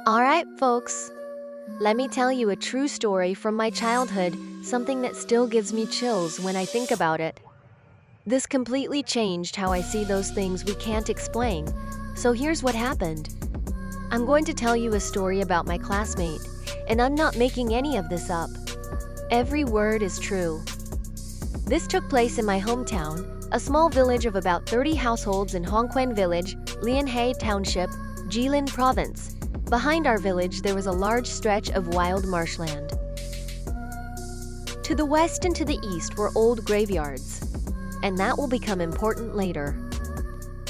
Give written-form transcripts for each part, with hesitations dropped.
Alright, folks. Let me tell you a true story from my childhood, something that still gives me chills when I think about it. This completely changed how I see those things we can't explain. So here's what happened. I'm going to tell you a story about my classmate, and I'm not making any of this up. Every word is true. This took place in my hometown, a small village of about 30 households in Hongquan Village, Lianhe Township, Jilin Province. Behind our village, there was a large stretch of wild marshland. To the west and to the east were old graveyards, and that will become important later.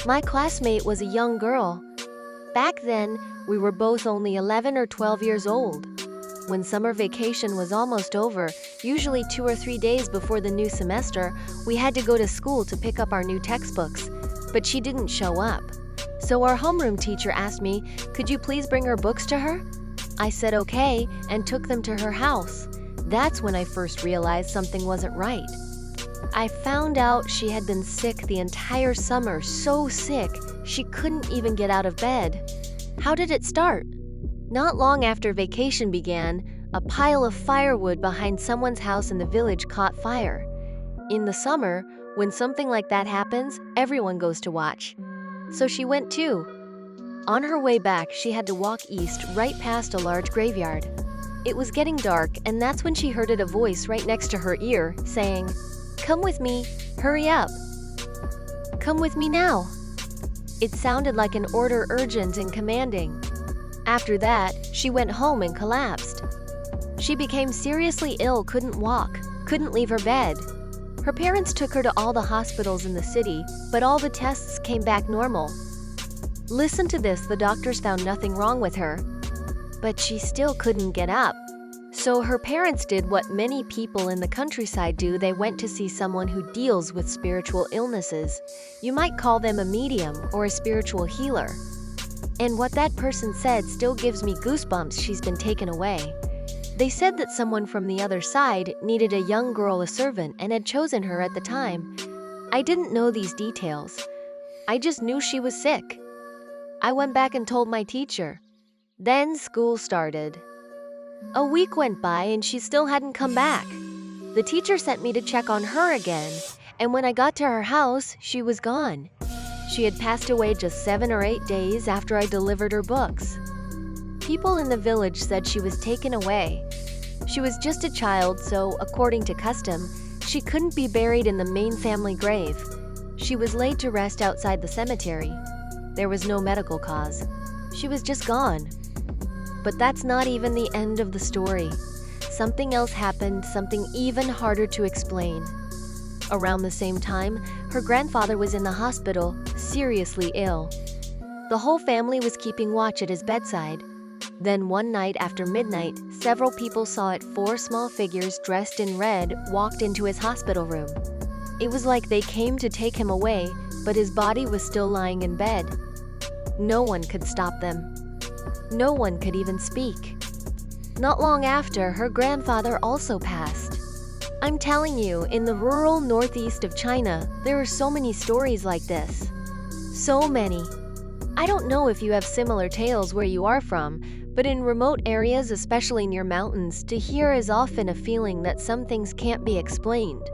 My classmate was a young girl. Back then, we were both only 11 or 12 years old. When summer vacation was almost over, usually 2 or 3 days before the new semester, we had to go to school to pick up our new textbooks, but she didn't show up. So our homeroom teacher asked me, could you please bring her books to her? I said okay and took them to her house. That's when I first realized something wasn't right. I found out she had been sick the entire summer, so sick she couldn't even get out of bed. How did it start? Not long after vacation began, a pile of firewood behind someone's house in the village caught fire. In the summer, when something like that happens, everyone goes to watch. So she went too. On her way back, she had to walk east right past a large graveyard. It was getting dark, and that's when she heard a voice right next to her ear saying, "Come with me, hurry up. Come with me now." It sounded like an order, urgent and commanding. After that, she went home and collapsed. She became seriously ill, couldn't walk, couldn't leave her bed. Her parents took her to all the hospitals in the city, but all the tests came back normal. Listen to this, the doctors found nothing wrong with her. But she still couldn't get up. So her parents did what many people in the countryside do. They went to see someone who deals with spiritual illnesses. You might call them a medium or a spiritual healer. And what that person said still gives me goosebumps. She's been taken away. They said that someone from the other side needed a young girl, a servant, and had chosen her at the time. I didn't know these details. I just knew she was sick. I went back and told my teacher. Then school started. A week went by and she still hadn't come back. The teacher sent me to check on her again, and when I got to her house, she was gone. She had passed away just 7 or 8 days after I delivered her books. People in the village said she was taken away. She was just a child, so, according to custom, she couldn't be buried in the main family grave. She was laid to rest outside the cemetery. There was no medical cause. She was just gone. But that's not even the end of the story. Something else happened, something even harder to explain. Around the same time, her grandfather was in the hospital, seriously ill. The whole family was keeping watch at his bedside. Then one night after midnight, several people saw it 4 small figures dressed in red walked into his hospital room. It was like they came to take him away, but his body was still lying in bed. No one could stop them. No one could even speak. Not long after, her grandfather also passed. I'm telling you, in the rural northeast of China, there are so many stories like this. So many. I don't know if you have similar tales where you are from, but in remote areas, especially near mountains, to hear is often a feeling that some things can't be explained.